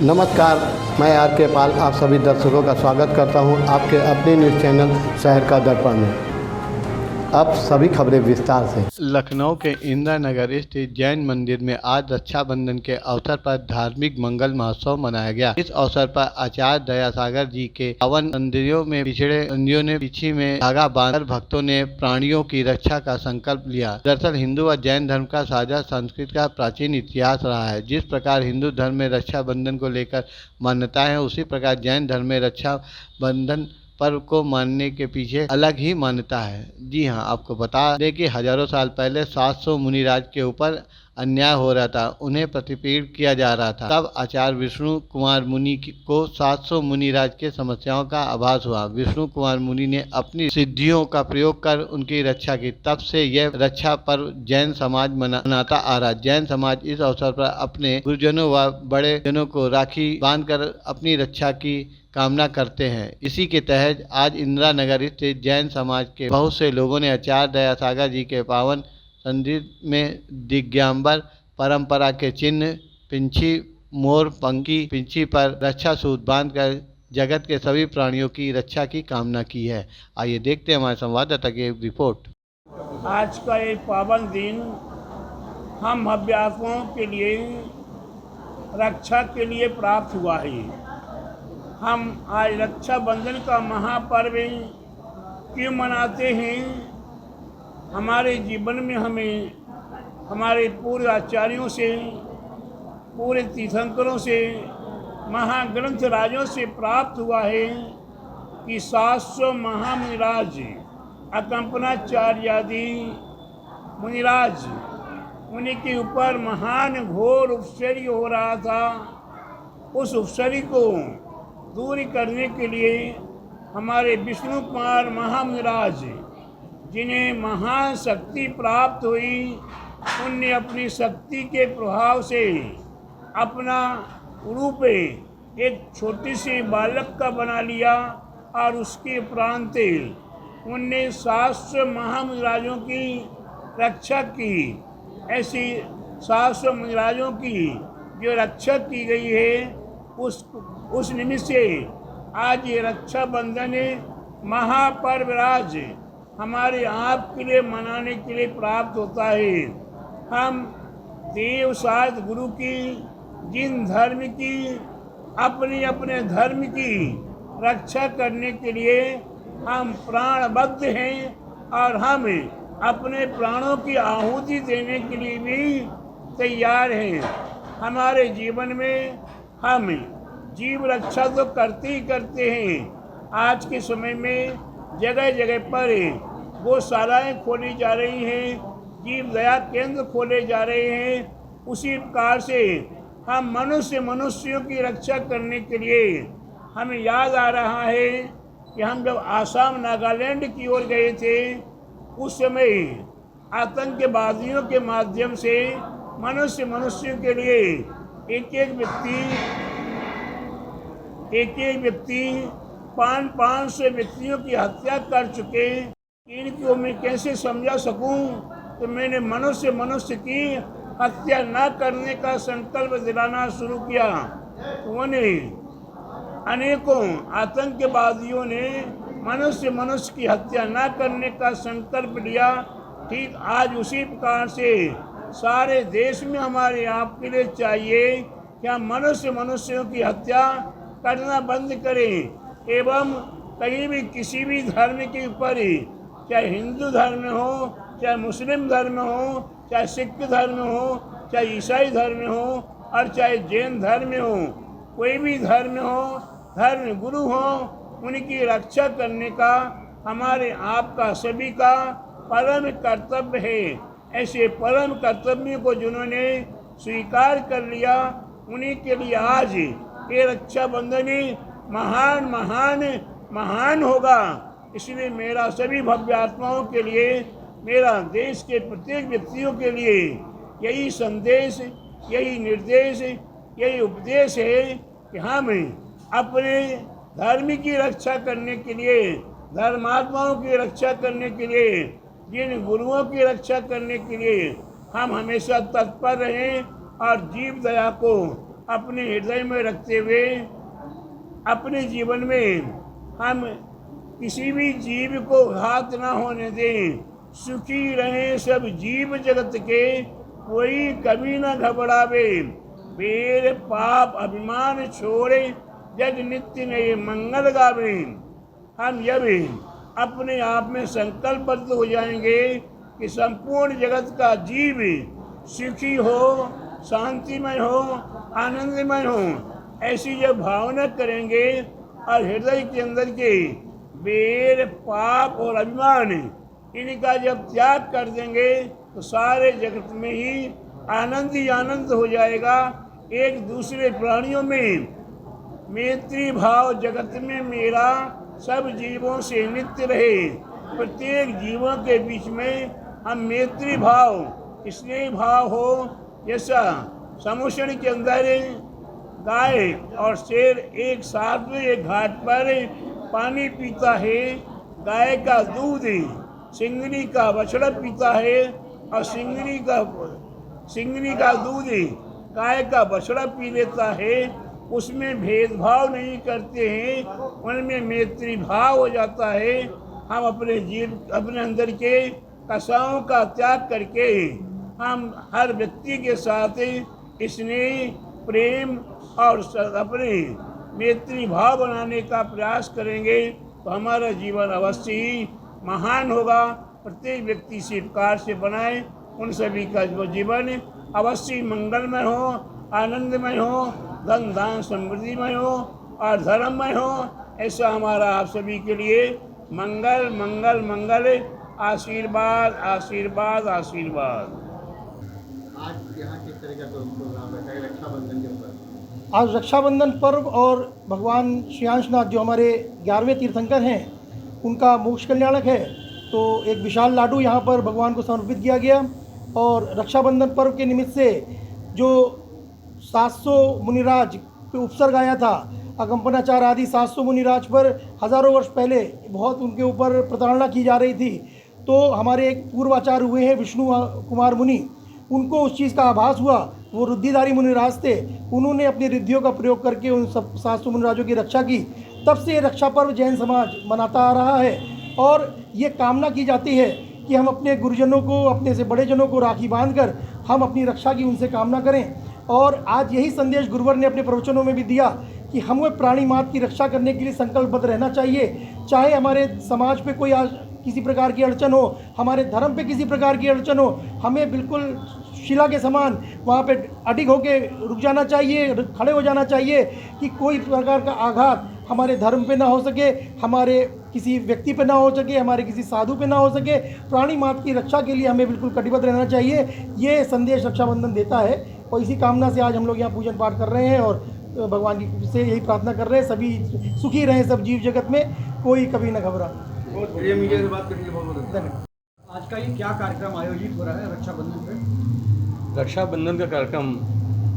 नमस्कार, मैं आर के पाल आप सभी दर्शकों का स्वागत करता हूं आपके अपने न्यूज़ चैनल शहर का दर्पण में। अब सभी खबरें विस्तार से। लखनऊ के इंदिरा नगर स्थित जैन मंदिर में आज रक्षाबंधन के अवसर पर धार्मिक मंगल महोत्सव मनाया गया। इस अवसर पर आचार्य दयासागर जी के पावन मंदिरों में पिछड़े नदियों ने पीछे में धागा बांधकर भक्तों ने प्राणियों की रक्षा का संकल्प लिया। दरअसल हिंदू व जैन धर्म का साझा संस्कृति का प्राचीन इतिहास रहा है। जिस प्रकार हिंदू धर्म में रक्षाबंधन को लेकर मान्यताएं हैं, उसी प्रकार जैन धर्म में रक्षाबंधन पर्व को मानने के पीछे अलग ही मान्यता है। जी हां, आपको बता दें कि हजारों साल पहले 700 मुनिराज के ऊपर अन्याय हो रहा था, उन्हें प्रतिपीड़ित किया जा रहा था। तब आचार्य विष्णु कुमार मुनि को 700 मुनिराज के समस्याओं का आभास हुआ। विष्णु कुमार मुनि ने अपनी सिद्धियों का प्रयोग कर उनकी रक्षा की। तब से यह रक्षा पर्व जैन समाज मनाता आ रहा है। जैन समाज इस अवसर पर अपने गुरुजनों व बड़े जनों को राखी बांधकर अपनी रक्षा की कामना करते हैं। इसी के तहत आज इंदिरा नगर स्थित जैन समाज के बहुत से लोगों ने आचार्य दयासागर जी के पावन मंदिर में दिगंबर परंपरा के चिन्ह पिंछी मोर पंखी पिंछी पर रक्षा सूत्र बांधकर जगत के सभी प्राणियों की रक्षा की कामना की है। आइए देखते हैं हमारे संवाददाता की एक रिपोर्ट। आज का ये पावन दिन हम अभ्यासों के लिए रक्षा के लिए प्राप्त हुआ है। हम आज रक्षाबंधन का महापर्व क्यों मनाते हैं? हमारे जीवन में हमें हमारे पूर्व आचार्यों से, पूरे तीर्थंकरों से, महाग्रंथ राजों से प्राप्त हुआ है कि 700 महामुनिराज अकंपनाचार्य आदि मुनिराज उनके ऊपर महान घोर उपचर्य हो रहा था। उस उपचर्य को दूर करने के लिए हमारे विष्णु कुमार महामुनिराज, जिन्हें महान शक्ति प्राप्त हुई, उनने अपनी शक्ति के प्रभाव से अपना रूप एक छोटी सी बालक का बना लिया और उसके उपरांत उनने 700 महामुनिराजों की रक्षा की। ऐसी 700 मुनिराजों की जो रक्षा की गई है, उस निमित्त से आज ये रक्षाबंधन महापर्व राज हमारे आपके लिए मनाने के लिए प्राप्त होता है। हम देव साध गुरु की, जिन धर्म की, अपने अपने धर्म की रक्षा करने के लिए हम प्राणबद्ध हैं और हम अपने प्राणों की आहुति देने के लिए भी तैयार हैं। हमारे जीवन में हम जीव रक्षा तो करते ही करते हैं। आज के समय में जगह जगह पर गौशालाएँ खोली जा रही हैं, जीव दया केंद्र खोले जा रहे हैं। उसी प्रकार से हम मनुष्यों की रक्षा करने के लिए हमें याद आ रहा है कि हम जब आसाम नागालैंड की ओर गए थे, उस समय आतंकवादियों के माध्यम से मनुष्यों के लिए एक एक व्यक्ति 500 व्यक्तियों की हत्या कर चुके। इनको मैं कैसे समझा सकूं? तो मैंने मनुष्य की हत्या न करने का संकल्प दिलाना शुरू किया। उन्हें अनेकों आतंकवादियों ने मनुष्य की हत्या न करने का संकल्प लिया। ठीक आज उसी प्रकार से सारे देश में हमारे आपके लिए चाहिए कि हम मनुष्यों की हत्या करना बंद करें एवं कहीं भी किसी भी धर्म के ऊपर, चाहे हिंदू धर्म हो, चाहे मुस्लिम धर्म हो, चाहे सिख धर्म हो, चाहे ईसाई धर्म हो और चाहे जैन धर्म हो, कोई भी धर्म हो, धर्म गुरु हो, उनकी रक्षा करने का हमारे आपका सभी का परम कर्तव्य है। ऐसे परम कर्तव्य को जिन्होंने स्वीकार कर लिया, उन्हीं के लिए आज ये रक्षाबंधन महान होगा। इसलिए मेरा सभी भव्य आत्माओं के लिए, मेरा देश के प्रत्येक व्यक्तियों के लिए यही संदेश, यही निर्देश, यही उपदेश है कि हम अपने धर्म की रक्षा करने के लिए, धर्मात्माओं की रक्षा करने के लिए, जिन गुरुओं की रक्षा करने के लिए हम हमेशा तत्पर रहें और जीव दया को अपने हृदय में रखते हुए अपने जीवन में हम किसी भी जीव को घात ना होने दें। सुखी रहें सब जीव जगत के, कोई कभी न घबरावे। वेर पाप अभिमान छोड़े, जग नित्य नए मंगल गावे। हम जब अपने आप में संकल्पबद्ध हो जाएंगे कि संपूर्ण जगत का जीव सुखी हो, शांतिमय हो, आनंदमय हो, ऐसी जब भावना करेंगे और हृदय के अंदर के वेर पाप और अभिमान इनका जब त्याग कर देंगे तो सारे जगत में ही आनंद ही आनंद हो जाएगा। एक दूसरे प्राणियों में मैत्री भाव जगत में मेरा सब जीवों से नित्य रहे। प्रत्येक जीवों के बीच में हम मैत्री भाव, स्नेह भाव हो। जैसा समुद्र के अंदर गाय और शेर एक साथ में एक घाट पर पानी पीता है, गाय का दूध सिंगनी का बछड़ा पीता है और सिंगनी का दूध गाय का बछड़ा पी लेता है। उसमें भेदभाव नहीं करते हैं, उनमें मैत्री भाव हो जाता है। हम अपने अंदर के कसाओं का त्याग करके हम हर व्यक्ति के साथ स्नेह, प्रेम और अपने मैत्री भाव बनाने का प्रयास करेंगे तो हमारा जीवन अवश्य ही महान होगा। प्रत्येक व्यक्ति से प्रकार से बनाए, उन सभी का जीवन अवश्य मंगलमय हो, आनंदमय हो, धन धान समृद्धिमय हो और धर्ममय हो। ऐसा हमारा आप सभी के लिए मंगल मंगल मंगल। आशीर्वाद आशीर्वाद आशीर्वाद। आज यहाँ किस तरह का प्रोग्राम है रक्षाबंधन के ऊपर? आज रक्षाबंधन पर्व और भगवान श्रीयांशनाथ जो हमारे 11वें तीर्थंकर हैं उनका मोक्ष कल्याणक है, तो एक विशाल लाडू यहाँ पर भगवान को समर्पित किया गया। और रक्षाबंधन पर्व के निमित्त से जो 700 मुनिराज पे उपसर्ग आया था, अगम्पनाचार्य आदि 700 मुनिराज पर हज़ारों वर्ष पहले बहुत उनके ऊपर प्रताड़ना की जा रही थी, तो हमारे एक पूर्वाचार्य हुए हैं विष्णु कुमार मुनि, उनको उस चीज़ का आभास हुआ। वो रुद्धिधारी मुनिराज थे, उन्होंने अपनी रिद्धियों का प्रयोग करके उन सब 700 मुनिराजों की रक्षा की। तब से ये रक्षा पर्व जैन समाज मनाता आ रहा है और ये कामना की जाती है कि हम अपने गुरुजनों को, अपने से बड़े जनों को राखी बांधकर हम अपनी रक्षा की उनसे कामना करें। और आज यही संदेश गुरुवर ने अपने प्रवचनों में भी दिया कि हमें प्राणी मात्र की रक्षा करने के लिए संकल्पबद्ध रहना चाहिए। चाहे हमारे समाज पे कोई किसी प्रकार की अड़चन हो, हमारे धर्म पे किसी प्रकार की अड़चन हो, हमें बिल्कुल शिला के समान वहाँ पे अडिग होके रुक जाना चाहिए, खड़े हो जाना चाहिए कि कोई प्रकार का आघात हमारे धर्म पे ना हो सके, हमारे किसी व्यक्ति पे ना हो सके, हमारे किसी साधु पे ना हो सके। प्राणी मात्र की रक्षा के लिए हमें बिल्कुल कटिबद्ध रहना चाहिए। ये संदेश रक्षाबंधन देता है और इसी कामना से आज हम लोग यहाँ पूजन पाठ कर रहे हैं और भगवान की से यही प्रार्थना कर रहे हैं सभी सुखी रहें, सब जीव जगत में कोई कभी न घबरा। मीडिया से बात करने के लिए बहुत धन्यवाद। आज का ये क्या कार्यक्रम आयोजित हो रहा है रक्षाबंधन पे? रक्षाबंधन का कार्यक्रम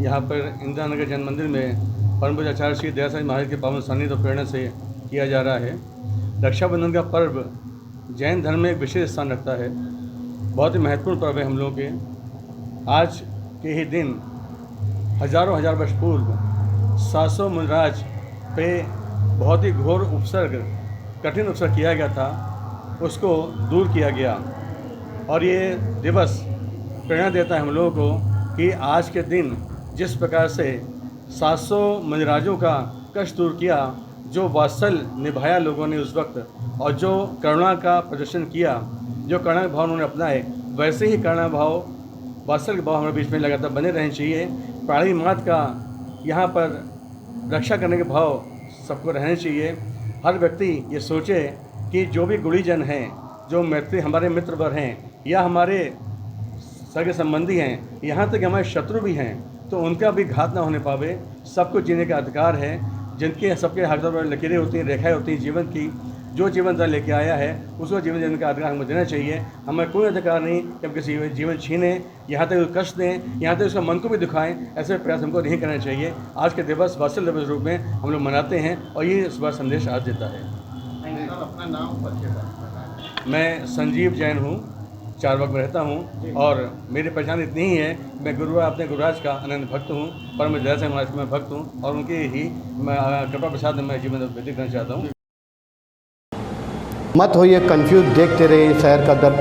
यहाँ पर इंदिरा नगर जैन मंदिर में परम पूज्य आचार्य श्री दयासाई महाराज के पावन सानिध्य और प्रेरणा से किया जा रहा है। रक्षाबंधन का पर्व जैन धर्म में एक विशेष स्थान रखता है, बहुत ही महत्वपूर्ण पर्व है हम लोगों के। आज के ही दिन हजारों हजार वर्ष पूर्व 700 मुनिराज पे बहुत ही घोर उपसर्ग, कठिन उपसर्ग किया गया था, उसको दूर किया गया। और ये दिवस प्रेरणा देता है हम लोगों को कि आज के दिन जिस प्रकार से 700 मुनिराजों का कष्ट दूर किया, जो वात्सल्य निभाया लोगों ने उस वक्त, और जो करुणा का प्रदर्शन किया, जो करुणा भाव उन्होंने अपनाए, वैसे ही करुणा भाव, वात्सल्य भाव हमारे बीच में लगातार बने रहने चाहिए। प्राणी मात्र का यहाँ पर रक्षा करने के भाव सबको रहने चाहिए। हर व्यक्ति ये सोचे कि जो भी गुणीजन हैं, जो मैत्री हमारे मित्रवर हैं या हमारे सगे संबंधी हैं, यहाँ तक हमारे शत्रु भी हैं, तो उनका भी घात ना होने पावे। सबको जीने का अधिकार है। जिनके सबके हाथ पर लकीरें होती हैं, रेखाएँ होती हैं जीवन की, जो जीवन तरह लेके आया है उसको जीवन जीने का अधिकार हमें देना चाहिए। हमें कोई अधिकार नहीं कि हम किसी जीवन छीनें, यहाँ तक कष्ट दें, यहाँ तक उसका मन को भी दिखाएं। ऐसे प्रयास हमको नहीं करना चाहिए। आज के दिवस वात्सल्य दिवस रूप में हम लोग मनाते हैं और ये इस बार संदेश आज देता है। अपना नाम? मैं संजीव जैन हूँ, 4 वक्त में रहता हूँ और मेरी पहचान इतनी ही है। मैं अपने गुरुराज का अनंत भक्त हूँ, परम दयाल साईं महाराज का मैं भक्त हूँ और उनके ही कृपा प्रसाद में मैं जीवन व्यतीत करना चाहता हूँ। मत होइए कंफ्यूज, देखते रहिए शहर का दर्पण।